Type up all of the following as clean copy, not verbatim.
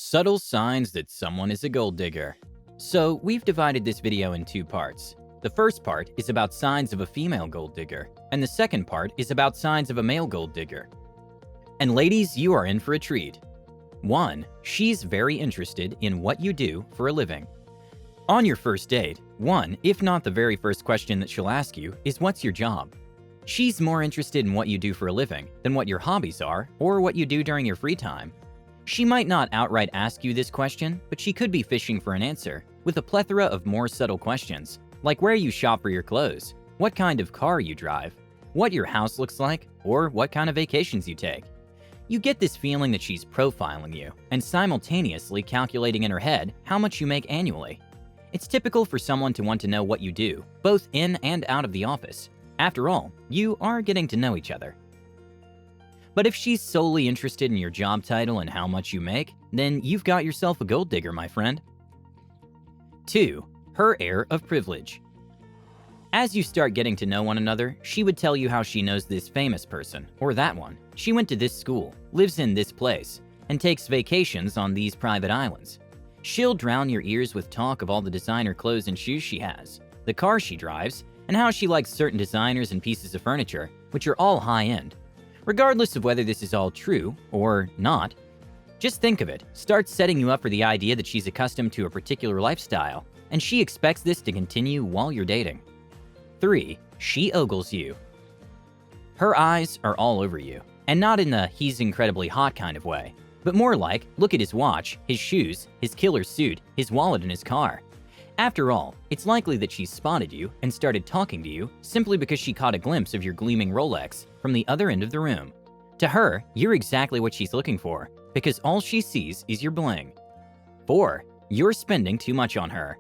Subtle signs that someone is a gold digger. So we've divided this video in two parts. The first part is about signs of a female gold digger, and the second part is about signs of a male gold digger. And ladies, you are in for a treat. 1. She's very interested in what you do for a living. On your first date, one, if not the very first question that she'll ask you, is what's your job? She's more interested in what you do for a living than what your hobbies are or what you do during your free time. She might not outright ask you this question, but she could be fishing for an answer, with a plethora of more subtle questions, like where you shop for your clothes, what kind of car you drive, what your house looks like, or what kind of vacations you take. You get this feeling that she's profiling you and simultaneously calculating in her head how much you make annually. It's typical for someone to want to know what you do, both in and out of the office. After all, you are getting to know each other. But if she's solely interested in your job title and how much you make, then you've got yourself a gold digger, my friend. 2. Her air of privilege. As you start getting to know one another, she would tell you how she knows this famous person, or that one. She went to this school, lives in this place, and takes vacations on these private islands. She'll drown your ears with talk of all the designer clothes and shoes she has, the car she drives, and how she likes certain designers and pieces of furniture, which are all high-end. Regardless of whether this is all true or not, just think of it. Starts setting you up for the idea that she's accustomed to a particular lifestyle, and she expects this to continue while you're dating. 3. She ogles you. Her eyes are all over you, and not in the he's incredibly hot kind of way, but more like, look at his watch, his shoes, his killer suit, his wallet, and his car. After all, it's likely that she spotted you and started talking to you simply because she caught a glimpse of your gleaming Rolex from the other end of the room. To her, you're exactly what she's looking for, because all she sees is your bling. 4. You're spending too much on her.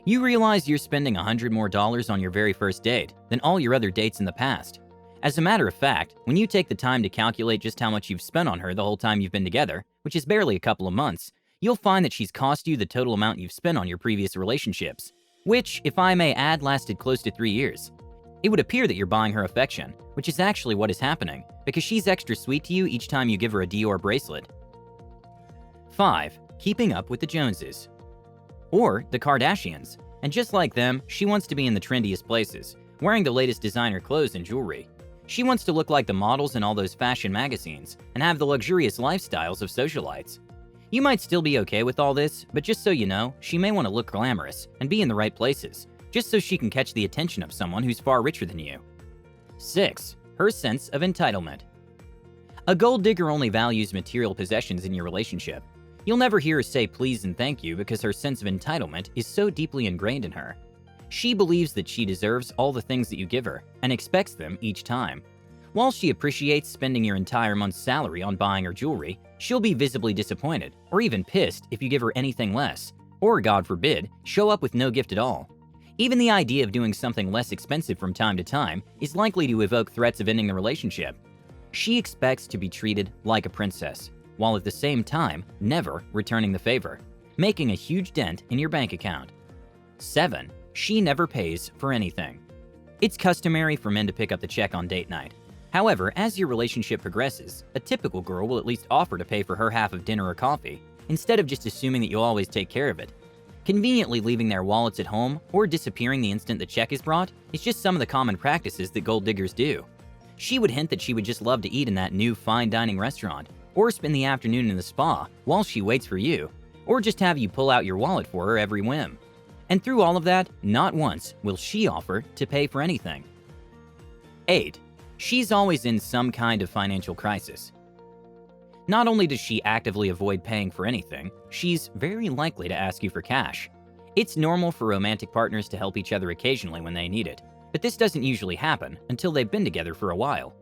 You realize you're spending $100 more on your very first date than all your other dates in the past. As a matter of fact, when you take the time to calculate just how much you've spent on her the whole time you've been together, which is barely a couple of months, you'll find that she's cost you the total amount you've spent on your previous relationships, which, if I may add, lasted close to 3 years. It would appear that you're buying her affection, which is actually what is happening, because she's extra sweet to you each time you give her a Dior bracelet. 5. Keeping up with the Joneses. Or the Kardashians. And just like them, she wants to be in the trendiest places, wearing the latest designer clothes and jewelry. She wants to look like the models in all those fashion magazines and have the luxurious lifestyles of socialites. You might still be okay with all this, but just so you know, she may want to look glamorous and be in the right places, just so she can catch the attention of someone who's far richer than you. 6. Her sense of entitlement. A gold digger only values material possessions in your relationship. You'll never hear her say please and thank you because her sense of entitlement is so deeply ingrained in her. She believes that she deserves all the things that you give her and expects them each time. While she appreciates spending your entire month's salary on buying her jewelry, she'll be visibly disappointed or even pissed if you give her anything less, or God forbid, show up with no gift at all. Even the idea of doing something less expensive from time to time is likely to evoke threats of ending the relationship. She expects to be treated like a princess, while at the same time never returning the favor, making a huge dent in your bank account. 7. She never pays for anything. It's customary for men to pick up the check on date night. However, as your relationship progresses, a typical girl will at least offer to pay for her half of dinner or coffee, instead of just assuming that you'll always take care of it. Conveniently leaving their wallets at home or disappearing the instant the check is brought is just some of the common practices that gold diggers do. She would hint that she would just love to eat in that new fine dining restaurant, or spend the afternoon in the spa while she waits for you, or just have you pull out your wallet for her every whim. And through all of that, not once will she offer to pay for anything. 8. She's always in some kind of financial crisis. Not only does she actively avoid paying for anything, she's very likely to ask you for cash. It's normal for romantic partners to help each other occasionally when they need it, but this doesn't usually happen until they've been together for a while.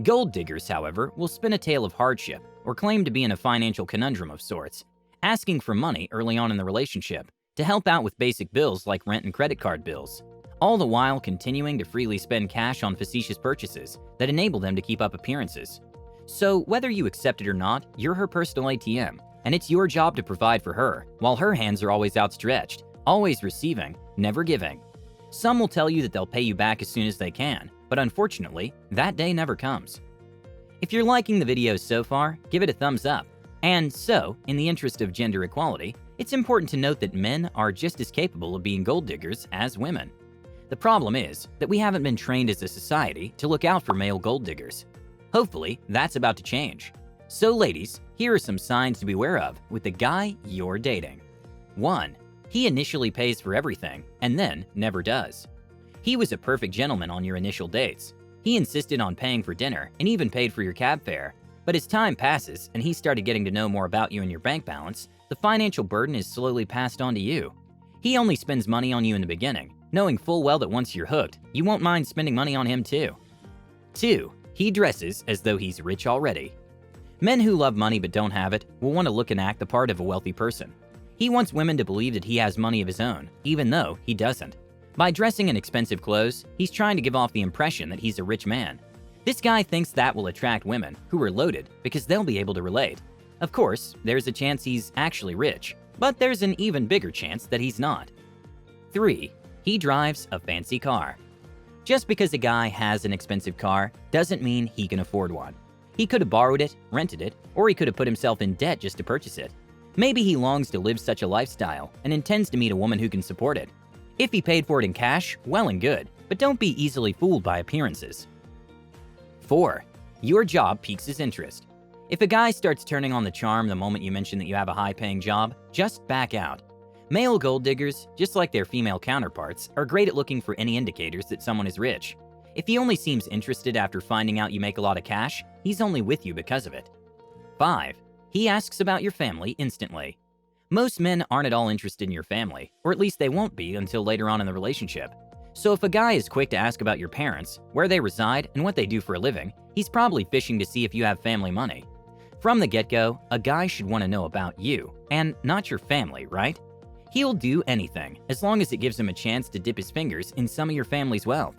Gold diggers, however, will spin a tale of hardship or claim to be in a financial conundrum of sorts, asking for money early on in the relationship to help out with basic bills like rent and credit card bills, all the while continuing to freely spend cash on facetious purchases that enable them to keep up appearances. So whether you accept it or not, you're her personal ATM, and it's your job to provide for her, while her hands are always outstretched, always receiving, never giving. Some will tell you that they'll pay you back as soon as they can, but unfortunately, that day never comes. If you're liking the video so far, give it a thumbs up. And so, in the interest of gender equality, it's important to note that men are just as capable of being gold diggers as women. The problem is that we haven't been trained as a society to look out for male gold diggers. Hopefully, that's about to change. So ladies, here are some signs to be aware of with the guy you're dating. 1. He initially pays for everything and then never does. He was a perfect gentleman on your initial dates. He insisted on paying for dinner and even paid for your cab fare. But as time passes and he started getting to know more about you and your bank balance, the financial burden is slowly passed on to you. He only spends money on you in the beginning, knowing full well that once you're hooked, you won't mind spending money on him too. 2. He dresses as though he's rich already. Men who love money but don't have it will want to look and act the part of a wealthy person. He wants women to believe that he has money of his own, even though he doesn't. By dressing in expensive clothes, he's trying to give off the impression that he's a rich man. This guy thinks that will attract women who are loaded because they'll be able to relate. Of course, there's a chance he's actually rich, but there's an even bigger chance that he's not. 3. He drives a fancy car. Just because a guy has an expensive car doesn't mean he can afford one. He could have borrowed it, rented it, or he could have put himself in debt just to purchase it. Maybe he longs to live such a lifestyle and intends to meet a woman who can support it. If he paid for it in cash, well and good, but don't be easily fooled by appearances. 4. Your job piques his interest. If a guy starts turning on the charm the moment you mention that you have a high-paying job, just back out. Male gold diggers, just like their female counterparts, are great at looking for any indicators that someone is rich. If he only seems interested after finding out you make a lot of cash, he's only with you because of it. 5. He asks about your family instantly. Most men aren't at all interested in your family, or at least they won't be until later on in the relationship. So if a guy is quick to ask about your parents, where they reside, and what they do for a living, he's probably fishing to see if you have family money. From the get-go, a guy should want to know about you, and not your family, right? He'll do anything, as long as it gives him a chance to dip his fingers in some of your family's wealth.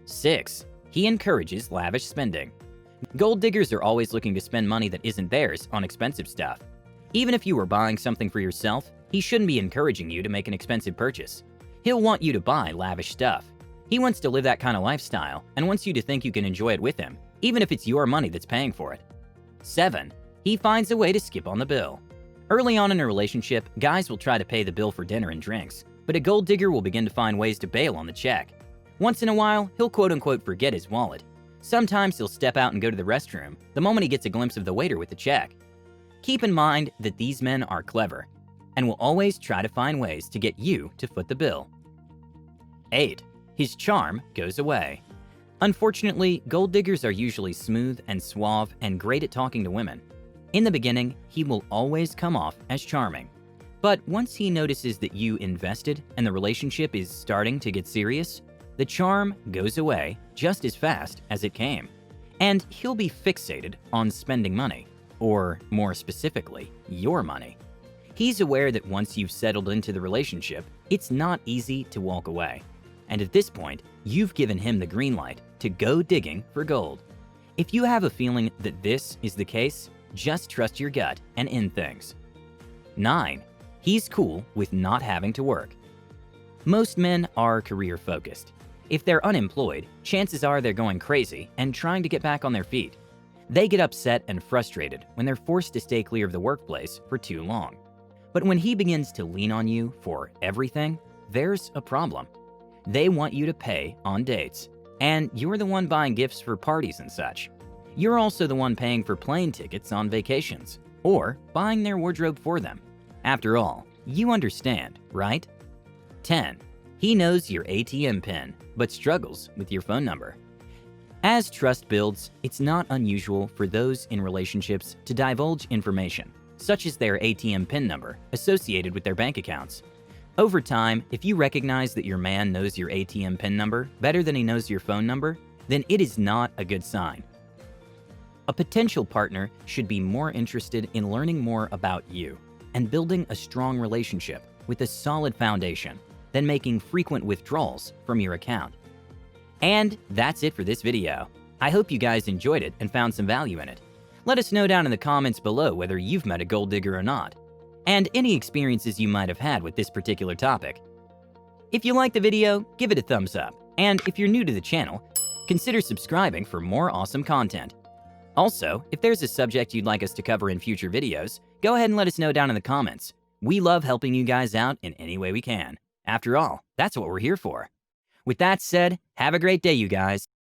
6. He encourages lavish spending. Gold diggers are always looking to spend money that isn't theirs on expensive stuff. Even if you were buying something for yourself, he shouldn't be encouraging you to make an expensive purchase. He'll want you to buy lavish stuff. He wants to live that kind of lifestyle and wants you to think you can enjoy it with him, even if it's your money that's paying for it. 7. He finds a way to skip on the bill. Early on in a relationship, guys will try to pay the bill for dinner and drinks, but a gold digger will begin to find ways to bail on the check. Once in a while, he'll quote-unquote forget his wallet. Sometimes he'll step out and go to the restroom the moment he gets a glimpse of the waiter with the check. Keep in mind that these men are clever and will always try to find ways to get you to foot the bill. 8. His charm goes away. Unfortunately, gold diggers are usually smooth and suave and great at talking to women. In the beginning, he will always come off as charming. But once he notices that you invested and the relationship is starting to get serious, the charm goes away just as fast as it came. And he'll be fixated on spending money, or more specifically, your money. He's aware that once you've settled into the relationship, it's not easy to walk away. And at this point, you've given him the green light to go digging for gold. If you have a feeling that this is the case, just trust your gut and end things. 9. He's cool with not having to work. Most men are career-focused. If they're unemployed, chances are they're going crazy and trying to get back on their feet. They get upset and frustrated when they're forced to stay clear of the workplace for too long. But when he begins to lean on you for everything, there's a problem. They want you to pay on dates, and you're the one buying gifts for parties and such. You're also the one paying for plane tickets on vacations, or buying their wardrobe for them. After all, you understand, right? 10. He knows your ATM PIN, but struggles with your phone number. As trust builds, it's not unusual for those in relationships to divulge information, such as their ATM PIN number associated with their bank accounts. Over time, if you recognize that your man knows your ATM PIN number better than he knows your phone number, then it is not a good sign. A potential partner should be more interested in learning more about you and building a strong relationship with a solid foundation than making frequent withdrawals from your account. And that's it for this video. I hope you guys enjoyed it and found some value in it. Let us know down in the comments below whether you've met a gold digger or not, and any experiences you might have had with this particular topic. If you liked the video, give it a thumbs up, and if you're new to the channel, consider subscribing for more awesome content. Also, if there's a subject you'd like us to cover in future videos, go ahead and let us know down in the comments. We love helping you guys out in any way we can. After all, that's what we're here for. With that said, have a great day, you guys.